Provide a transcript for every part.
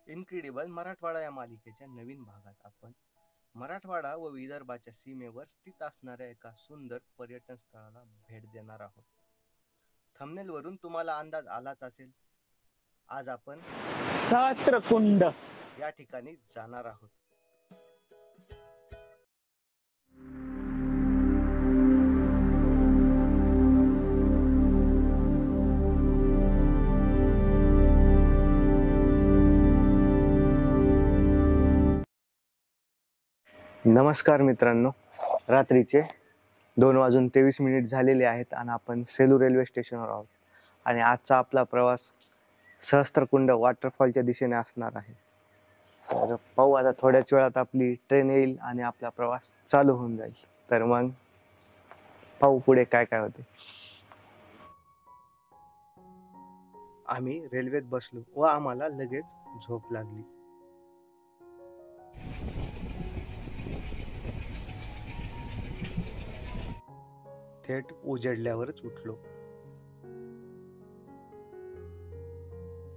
Incredible Marathwada या मालिकेच्या नवीन भागात आपण मराठवाडा व विदर्भाच्या सीमेवर स्थित असणाऱ्या एका सुंदर पर्यटन स्थळाला भेट देणार आहोत. थंबनेलवरून तुम्हाला अंदाज आलाच असेल. आज आपण सहस्त्रकुंड या ठिकाणी जाणार आहोत. नमस्कार मित्रांनो, रात्रीचे 2:23 झालेले आहेत आणि आपण सेलू रेल्वे स्टेशनवर आहोत आणि आजचा आपला प्रवास सहस्त्रकुंड वॉटरफॉलच्या दिशेने असणार आहे. तर पाहू आता थोड्याच वेळात आपली ट्रेन येईल आणि आपला प्रवास चालू होऊन जाईल. तर मग पाहू पुढे काय काय होते. आम्ही रेल्वेत बसलो व आम्हाला लगेच झोप लागली. थेट उजेडल्यावरच उठलो.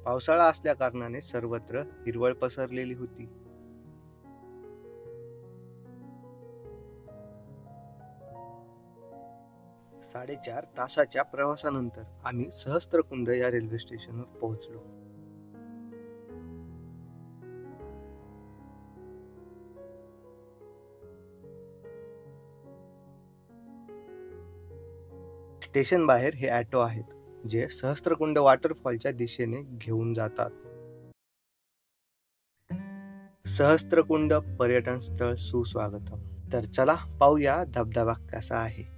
पावसाळा असल्या कारणाने सर्वत्र हिरवळ पसरलेली होती. साडेचार तासाच्या प्रवासानंतर आम्ही सहस्त्रकुंड या रेल्वे स्टेशनवर पोहोचलो. स्टेशन बाहेर हे ऑटो आहेत जे सहस्त्रकुंड वॉटरफॉलच्या दिशेने घेऊन जातात. सहस्त्रकुंड पर्यटन स्थळ सुस्वागतम. तर चला पाहूया धबधबा कसा आहे.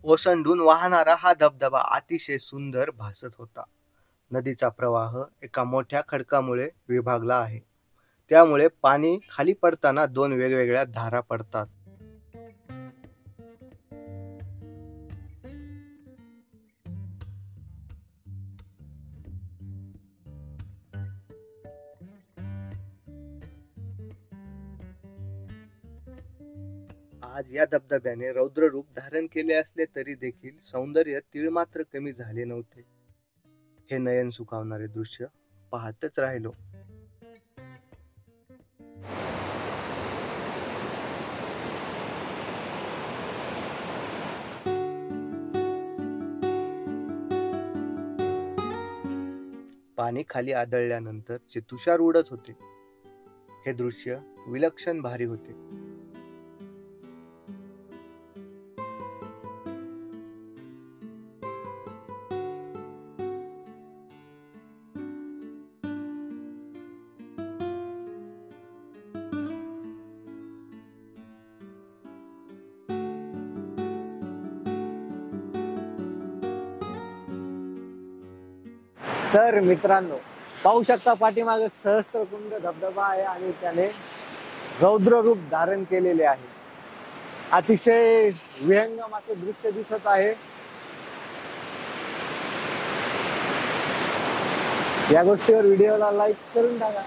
ओसंडून वाहणारा हा धबधबा अतिशय सुंदर भासत होता. नदीचा प्रवाह एका मोठ्या खडकामुळे विभागला आहे, त्यामुळे पाणी खाली पडताना दोन वेगवेगळ्या धारा पडतात. आज या धबधब्याने रौद्र रूप धारण केले असले तरी देखील सौंदर्य तीळमात्र कमी झाले नव्हते. हे नयन सुखावणारे दृश्य पाहतच राहिलो. पाणी खाली आदळल्यानंतर जे तुषार उडत होते, हे दृश्य विलक्षण भारी होते. तर मित्रांनो, पाहू शकता पाठीमागे सहस्त्रकुंड धबधबा आहे आणि त्याने रौद्र रूप धारण केलेले आहे. अतिशय विहंगम असे दृश्य दिसत आहे. या गोष्टीवर व्हिडिओला लाईक करून टाका.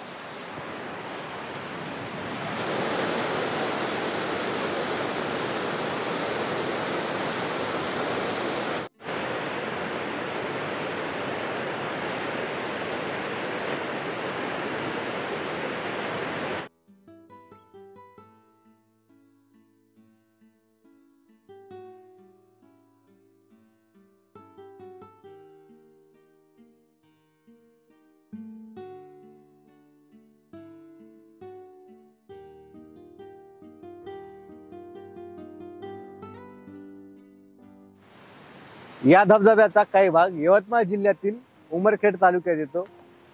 या धबधब्याचा काही भाग यवतमाळ जिल्ह्यातील उमरखेड तालुक्यात येतो,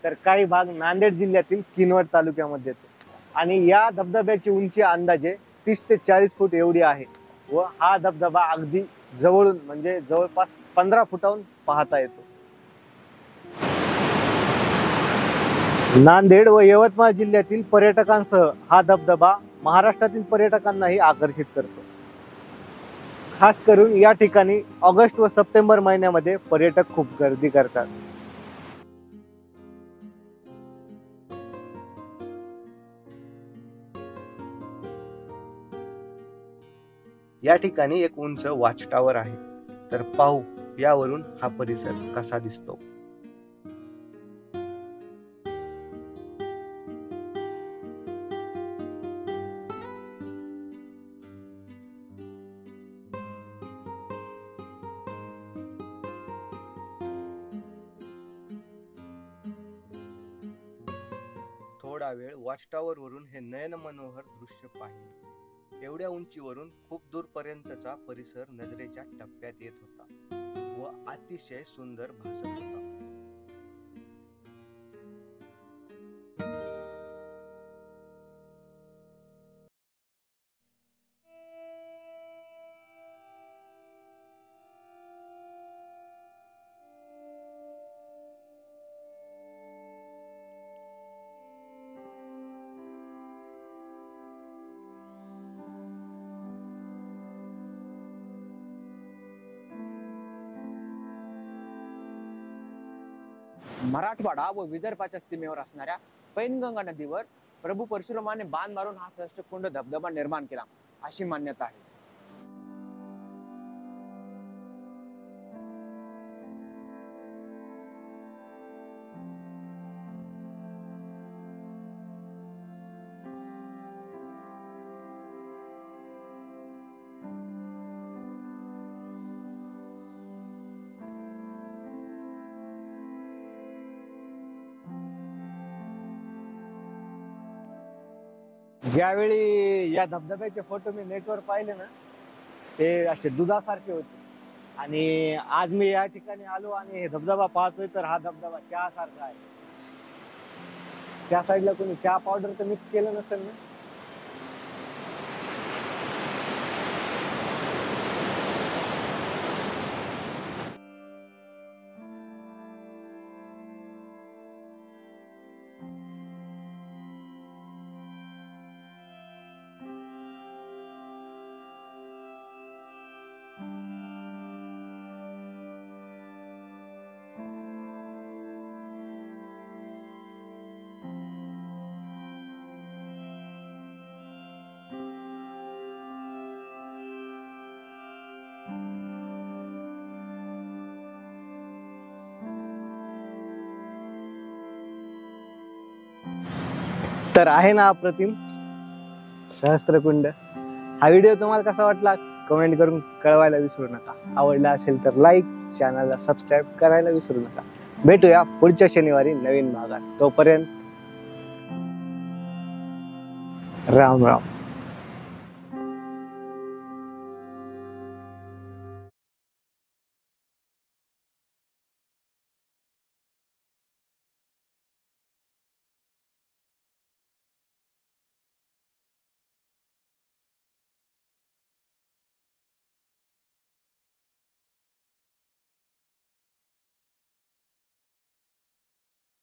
तर काही भाग नांदेड जिल्ह्यातील किनवट तालुक्यामध्ये येतो. आणि या धबधब्याची उंची अंदाजे 30 ते 40 फूट एवढी आहे व हा धबधबा अगदी जवळून म्हणजे जवळपास 15 फुटाहून पाहता येतो. नांदेड व यवतमाळ जिल्ह्यातील पर्यटकांसह हा धबधबा महाराष्ट्रातील पर्यटकांनाही आकर्षित करतो. खास करून या ठिकाणी ऑगस्ट व सप्टेंबर महिन्यामध्ये पर्यटक खूप गर्दी करतात. या ठिकाणी एक उंच वॉच टॉवर आहे. तर पाहू यावरून हा परिसर कसा दिसतो. थोडा वेळ वॉच टॉवर वरून हे नयन मनोहर दृश्य पाहिले. एवढ्या उंचीवरून खूप दूरपर्यंतचा परिसर नजरेच्या टप्प्यात येत होता व अतिशय सुंदर भासत होता. मराठवाडा व विदर्भाच्या सीमेवर असणाऱ्या पैनगंगा नदीवर प्रभू परशुरामाने बाण मारून हा सहस्त्रकुंड धबधबा निर्माण केला अशी मान्यता आहे. ज्यावेळी या धबधब्याचे फोटो मी नेटवर पाहिले ना, ते असे दुधासारखे होते. आणि आज मी या ठिकाणी आलो आणि हे धबधबा पाहतोय तर हा धबधबा चहा सारखा आहे. त्या साईडला कोणी चहा पावडर तर मिक्स केलं नसेल ना. तर आहे ना अप्रतिम सहस्त्रकुंड. हा व्हिडिओ तुम्हाला कसा वाटला कमेंट करून कळवायला विसरू नका. आवडला असेल तर लाईक, चॅनलला सबस्क्राईब करायला विसरू नका. भेटूया पुढच्या शनिवारी नवीन भागात. तोपर्यंत राम राम.